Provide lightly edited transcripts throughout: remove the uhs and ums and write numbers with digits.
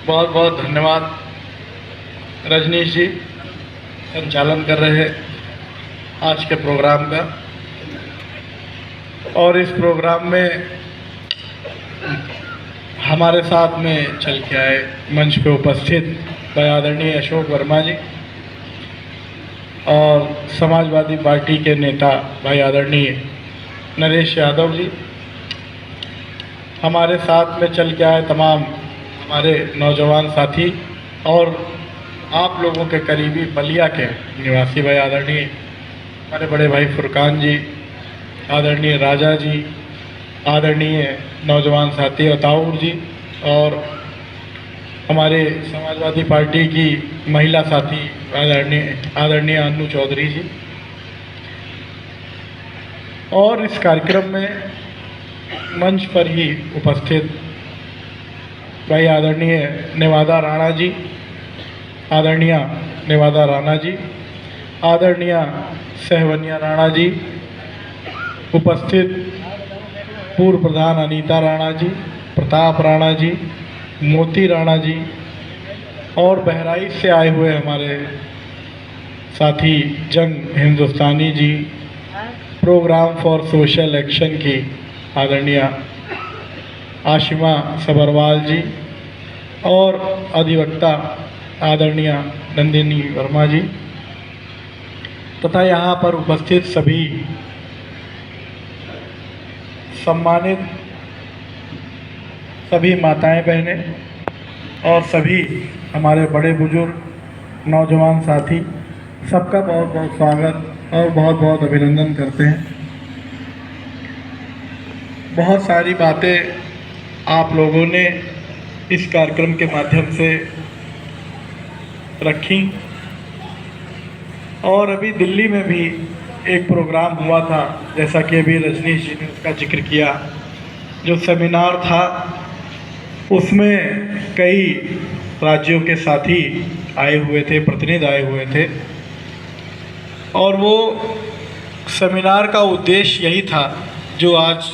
बहुत बहुत धन्यवाद रजनीश जी, संचालन कर रहे आज के प्रोग्राम का। और इस प्रोग्राम में हमारे साथ में चल के आए मंच पे उपस्थित भाई आदरणीय अशोक वर्मा जी और समाजवादी पार्टी के नेता भाई आदरणीय नरेश यादव जी, हमारे साथ में चल के आए तमाम हमारे नौजवान साथी और आप लोगों के करीबी बलिया के निवासी भाई आदरणीय हमारे बड़े भाई फुरकान जी, आदरणीय राजा जी, आदरणीय नौजवान साथी अताउर जी और हमारे समाजवादी पार्टी की महिला साथी आदरणीय अन्नू चौधरी जी। और इस कार्यक्रम में मंच पर ही उपस्थित भाई आदरणीय नेवादा राणा जी, आदरणीय नेवादा राणा जी, आदरणीय सहवनिया राणा जी, उपस्थित पूर्व प्रधान अनीता राणा जी, प्रताप राणा जी, मोती राणा जी और बहराइच से आए हुए हमारे साथी जंग हिंदुस्तानी जी, प्रोग्राम फॉर सोशल एक्शन की आदरणीय आशिमा सबरवाल जी और अधिवक्ता आदरणीय नंदिनी वर्मा जी तथा यहाँ पर उपस्थित सभी सम्मानित सभी माताएं बहनें और सभी हमारे बड़े बुजुर्ग नौजवान साथी, सबका बहुत बहुत स्वागत और बहुत बहुत अभिनंदन करते हैं। बहुत सारी बातें आप लोगों ने इस कार्यक्रम के माध्यम से रखी और अभी दिल्ली में भी एक प्रोग्राम हुआ था, जैसा कि अभी रजनीश जी ने उसका जिक्र किया। जो सेमिनार था उसमें कई राज्यों के साथी आए हुए थे, प्रतिनिधि आए हुए थे और वो सेमिनार का उद्देश्य यही था जो आज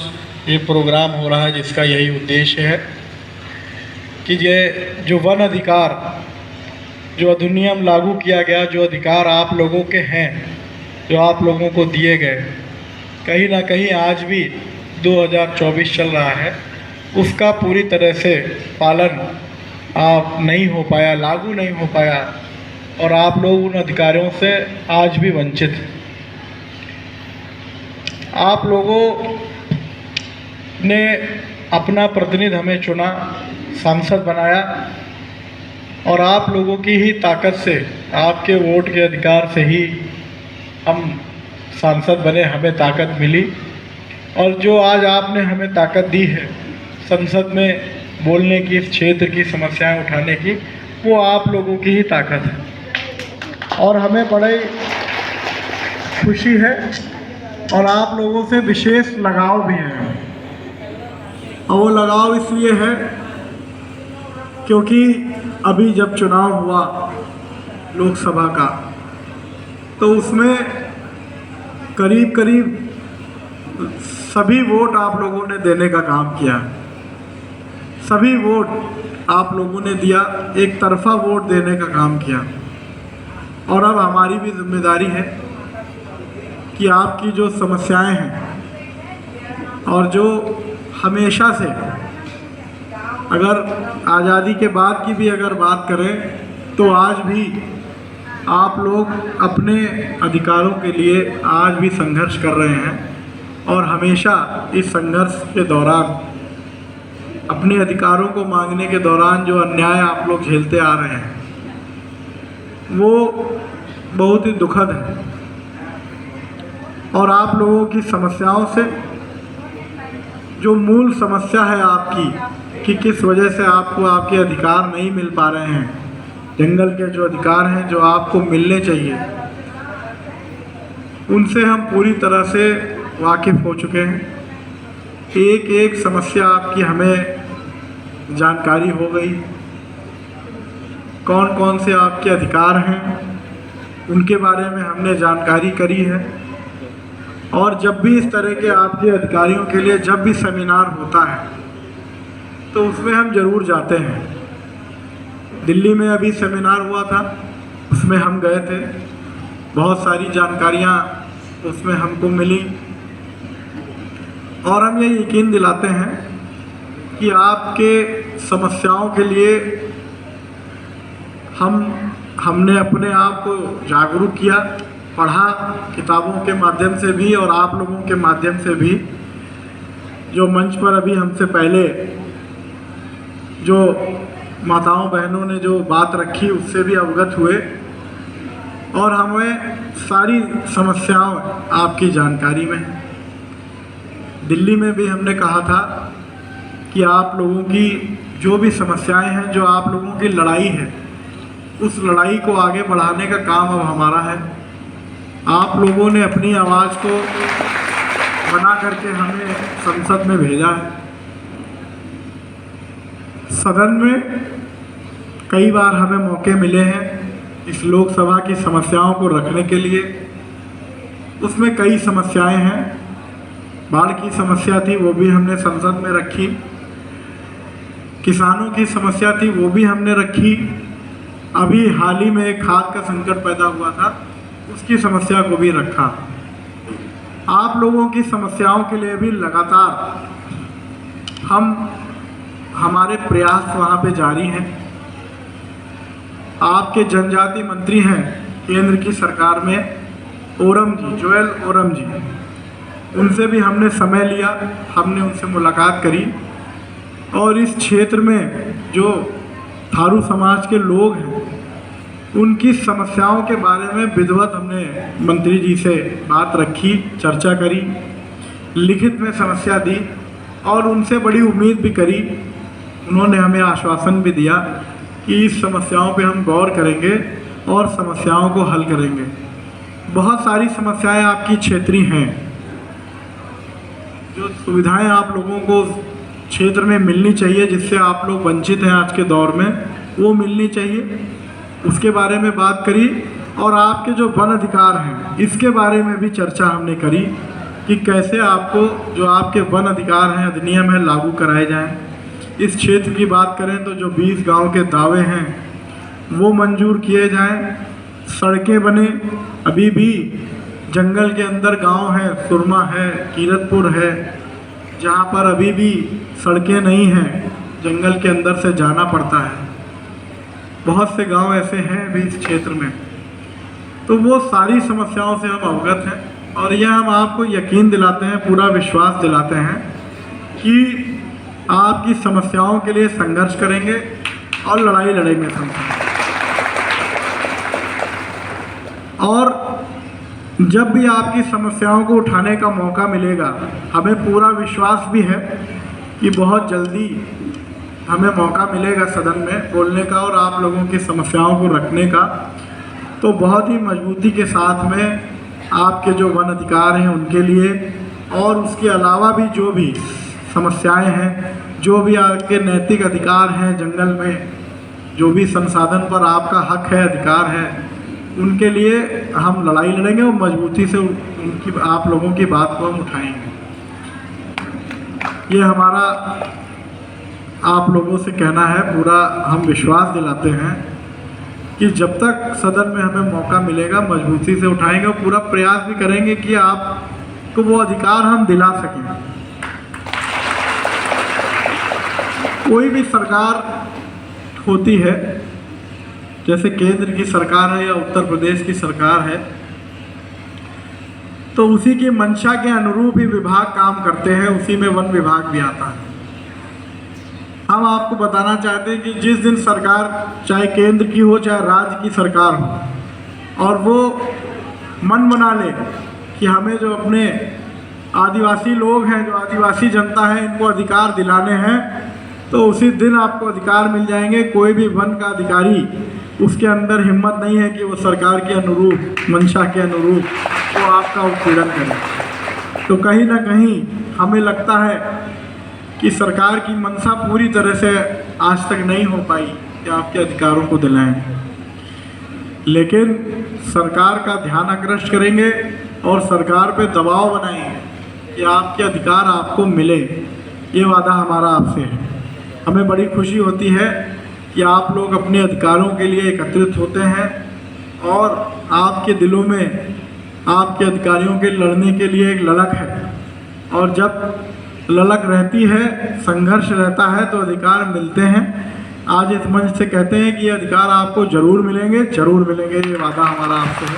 ये प्रोग्राम हो रहा है, जिसका यही उद्देश्य है कि ये जो वन अधिकार, जो अधिनियम लागू किया गया, जो अधिकार आप लोगों के हैं, जो आप लोगों को दिए गए, कहीं ना कहीं आज भी 2024 चल रहा है, उसका पूरी तरह से पालन आप नहीं हो पाया, लागू नहीं हो पाया और आप लोग उन अधिकारों से आज भी वंचित हैं। आप लोगों ने अपना प्रतिनिधि हमें चुना, सांसद बनाया और आप लोगों की ही ताकत से, आपके वोट के अधिकार से ही हम सांसद बने, हमें ताकत मिली। और जो आज आपने हमें ताकत दी है संसद में बोलने की, इस क्षेत्र की समस्याएं उठाने की, वो आप लोगों की ही ताकत है और हमें बड़ी खुशी है और आप लोगों से विशेष लगाव भी है। और वो लगाव इसलिए है क्योंकि अभी जब चुनाव हुआ लोकसभा का, तो उसमें करीब करीब सभी वोट आप लोगों ने देने का काम किया। सभी वोट आप लोगों ने दिया, एक तरफा वोट देने का काम किया। और अब हमारी भी जिम्मेदारी है कि आपकी जो समस्याएं हैं और जो हमेशा से, अगर आज़ादी के बाद की भी अगर बात करें तो आज भी आप लोग अपने अधिकारों के लिए आज भी संघर्ष कर रहे हैं और हमेशा इस संघर्ष के दौरान, अपने अधिकारों को मांगने के दौरान जो अन्याय आप लोग झेलते आ रहे हैं वो बहुत ही दुखद है। और आप लोगों की समस्याओं से, जो मूल समस्या है आपकी कि किस वजह से आपको आपके अधिकार नहीं मिल पा रहे हैं, जंगल के जो अधिकार हैं जो आपको मिलने चाहिए, उनसे हम पूरी तरह से वाकिफ़ हो चुके हैं। एक एक समस्या आपकी हमें जानकारी हो गई, कौन कौन से आपके अधिकार हैं उनके बारे में हमने जानकारी करी है। और जब भी इस तरह के आपके अधिकारियों के लिए जब भी सेमिनार होता है तो उसमें हम ज़रूर जाते हैं दिल्ली में अभी सेमिनार हुआ था, उसमें हम गए थे। बहुत सारी जानकारियाँ उसमें हमको मिली और हम ये यकीन दिलाते हैं कि आपके समस्याओं के लिए हमने अपने आप को जागरूक किया, पढ़ा किताबों के माध्यम से भी और आप लोगों के माध्यम से भी। जो मंच पर अभी हमसे पहले जो माताओं बहनों ने जो बात रखी उससे भी अवगत हुए और हमें सारी समस्याओं आपकी जानकारी में है। दिल्ली में भी हमने कहा था कि आप लोगों की जो भी समस्याएं हैं, जो आप लोगों की लड़ाई है, उस लड़ाई को आगे बढ़ाने का काम अब हमारा है। आप लोगों ने अपनी आवाज़ को बना करके हमें संसद में भेजा है। सदन में कई बार हमें मौके मिले हैं इस लोकसभा की समस्याओं को रखने के लिए। उसमें कई समस्याएं हैं। बाढ़ की समस्या थी, वो भी हमने संसद में रखी। किसानों की समस्या थी, वो भी हमने रखी। अभी हाल ही में एक खाद का संकट पैदा हुआ था, उसकी समस्या को भी रखा। आप लोगों की समस्याओं के लिए भी लगातार हमारे प्रयास वहाँ पे जारी हैं। आपके जनजाति मंत्री हैं केंद्र की सरकार में, ओरम जी, जोएल ओरम जी, उनसे भी हमने समय लिया, हमने उनसे मुलाकात करी और इस क्षेत्र में जो थारू समाज के लोग हैं उनकी समस्याओं के बारे में विधिवत हमने मंत्री जी से बात रखी, चर्चा करी, लिखित में समस्या दी और उनसे बड़ी उम्मीद भी करी। उन्होंने हमें आश्वासन भी दिया कि इस समस्याओं पे हम गौर करेंगे और समस्याओं को हल करेंगे। बहुत सारी समस्याएं आपकी क्षेत्रीय हैं, जो सुविधाएं आप लोगों को क्षेत्र में मिलनी चाहिए, जिससे आप लोग वंचित हैं आज के दौर में, वो मिलनी चाहिए, उसके बारे में बात करी। और आपके जो वन अधिकार हैं, इसके बारे में भी चर्चा हमने करी कि कैसे आपको जो आपके वन अधिकार हैं अधिनियम है लागू कराए जाएं। इस क्षेत्र की बात करें तो जो 20 गांव के दावे हैं वो मंजूर किए जाएं। सड़कें बने, अभी भी जंगल के अंदर गांव हैं, सुरमा है, कीरतपुर है, जहां पर अभी भी सड़कें नहीं हैं, जंगल के अंदर से जाना पड़ता है। बहुत से गांव ऐसे हैं भी इस क्षेत्र में। तो वो सारी समस्याओं से हम अवगत हैं और यह हम आपको यकीन दिलाते हैं, पूरा विश्वास दिलाते हैं कि आपकी समस्याओं के लिए संघर्ष करेंगे और लड़ाई लड़ेंगे संघर्ष। और जब भी आपकी समस्याओं को उठाने का मौका मिलेगा, हमें पूरा विश्वास भी है कि बहुत जल्दी हमें मौका मिलेगा सदन में बोलने का और आप लोगों की समस्याओं को रखने का, तो बहुत ही मजबूती के साथ में आपके जो वन अधिकार हैं उनके लिए और उसके अलावा भी जो भी समस्याएं हैं, जो भी आपके नैतिक अधिकार हैं, जंगल में जो भी संसाधन पर आपका हक है, अधिकार है, उनके लिए हम लड़ाई लड़ेंगे और मजबूती से उनकी आप लोगों की बात को हम उठाएंगे। ये हमारा आप लोगों से कहना है, पूरा हम विश्वास दिलाते हैं कि जब तक सदन में हमें मौका मिलेगा मजबूती से उठाएंगे और पूरा प्रयास भी करेंगे कि आपको वो अधिकार हम दिला सकें। कोई भी सरकार होती है, जैसे केंद्र की सरकार है या उत्तर प्रदेश की सरकार है, तो उसी की मंशा के अनुरूप ही विभाग काम करते हैं, उसी में वन विभाग भी आता है। हम आपको बताना चाहते हैं कि जिस दिन सरकार चाहे केंद्र की हो चाहे राज्य की सरकार हो और वो मन बना ले कि हमें जो अपने आदिवासी लोग हैं, जो आदिवासी जनता है, इनको अधिकार दिलाने हैं, तो उसी दिन आपको अधिकार मिल जाएंगे। कोई भी वन का अधिकारी, उसके अंदर हिम्मत नहीं है कि वो सरकार के अनुरूप, मंशा के अनुरूप वो आपका उत्पीड़न करे। तो कहीं ना कहीं हमें लगता है कि सरकार की मंशा पूरी तरह से आज तक नहीं हो पाई कि आपके अधिकारों को दिलाएं, लेकिन सरकार का ध्यान आकृष्ट करेंगे और सरकार पे दबाव बनाएंगे कि आपके अधिकार आपको मिले। ये वादा हमारा आपसे है। हमें बड़ी खुशी होती है कि आप लोग अपने अधिकारों के लिए एकत्रित होते हैं और आपके दिलों में आपके अधिकारियों के लड़ने के लिए एक ललक है, और जब ललक रहती है, संघर्ष रहता है, तो अधिकार मिलते हैं। आज इस मंच से कहते हैं कि ये अधिकार आपको जरूर मिलेंगे, जरूर मिलेंगे, ये वादा हमारा आपसे है।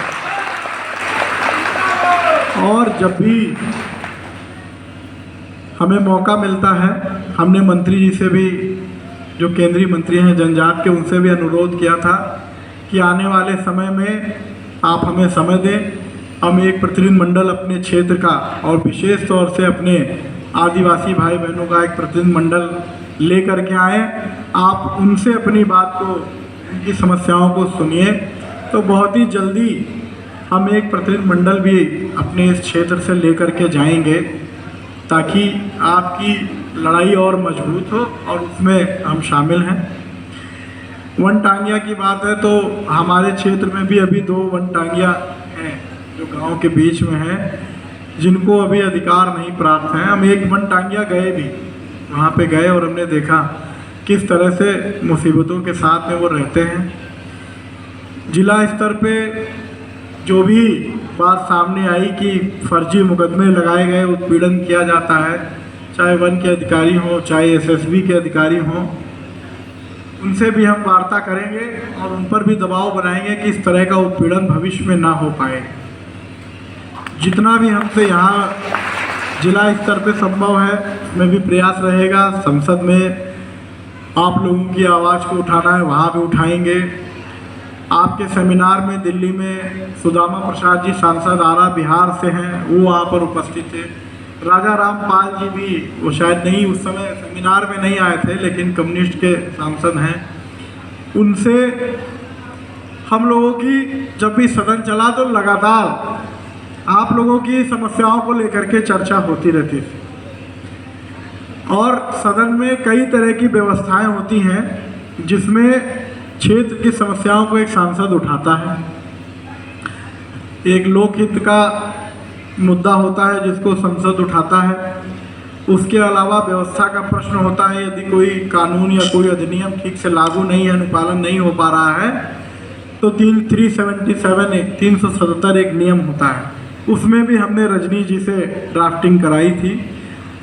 और जब भी हमें मौका मिलता है, हमने मंत्री जी से भी, जो केंद्रीय मंत्री हैं जनजात के, उनसे भी अनुरोध किया था कि आने वाले समय में आप हमें समय दें, हम एक प्रतिनिधिमंडल अपने क्षेत्र का और विशेष तौर से अपने आदिवासी भाई बहनों का एक प्रतिनिधिमंडल ले कर के आएँ। आप उनसे अपनी बात को, उनकी समस्याओं को सुनिए, तो बहुत ही जल्दी हम एक प्रतिनिधिमंडल भी अपने इस क्षेत्र से लेकर के जाएंगे, ताकि आपकी लड़ाई और मजबूत हो और उसमें हम शामिल हैं। वनटांगिया की बात है तो हमारे क्षेत्र में भी अभी 2 वनटांगिया हैं जो गांव के बीच में हैं, जिनको अभी अधिकार नहीं प्राप्त हैं। हम एक वनटांगिया गए भी, वहाँ पे गए और हमने देखा किस तरह से मुसीबतों के साथ में वो रहते हैं। जिला स्तर पे जो भी बात सामने आई कि फर्जी मुकदमे लगाए गए, उत्पीड़न किया जाता है, चाहे वन के अधिकारी हों, चाहे एसएसबी के अधिकारी हों, उनसे भी हम वार्ता करेंगे और उन पर भी दबाव बनाएंगे कि इस तरह का उत्पीड़न भविष्य में ना हो पाए। जितना भी हमसे यहाँ जिला स्तर पे संभव है, उसमें भी प्रयास रहेगा। संसद में आप लोगों की आवाज़ को उठाना है, वहाँ भी उठाएंगे। आपके सेमिनार में दिल्ली में सुदामा प्रसाद जी सांसद आरा बिहार से हैं, वो वहाँ पर उपस्थित थे। राजा रामपाल जी भी, वो शायद नहीं उस समय सेमिनार में नहीं आए थे, लेकिन कम्युनिस्ट के सांसद हैं। उनसे हम लोगों की जब भी सदन चला तो लगातार आप लोगों की समस्याओं को लेकर के चर्चा होती रहती थी, और सदन में कई तरह की व्यवस्थाएं होती हैं जिसमें क्षेत्र की समस्याओं को एक सांसद उठाता है। एक लोकहित का मुद्दा होता है जिसको संसद उठाता है। उसके अलावा व्यवस्था का प्रश्न होता है, यदि कोई कानून या कोई अधिनियम ठीक से लागू नहीं है, अनुपालन नहीं हो पा रहा है, तो 377 एक नियम होता है, उसमें भी हमने रजनी जी से ड्राफ्टिंग कराई थी।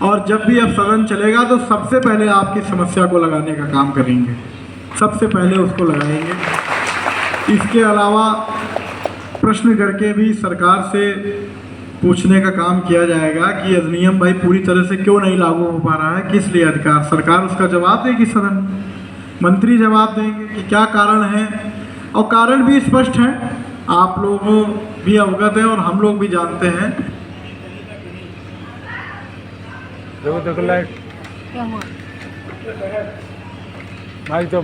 और जब भी अब सदन चलेगा तो सबसे पहले आपकी समस्या को लगाने का काम करेंगे, सबसे पहले उसको लगाएंगे। इसके अलावा प्रश्न करके भी सरकार से पूछने का काम किया जाएगा कि अधिनियम भाई पूरी तरह से क्यों नहीं लागू हो पा रहा है, किस लिए अधिकार, सरकार उसका जवाब देगी, सदन मंत्री जवाब देंगे कि क्या कारण है, और कारण भी स्पष्ट है, आप लोगों भी अवगत हैं और हम लोग भी जानते हैं। देखो लाइट क्या हुआ, माइक दो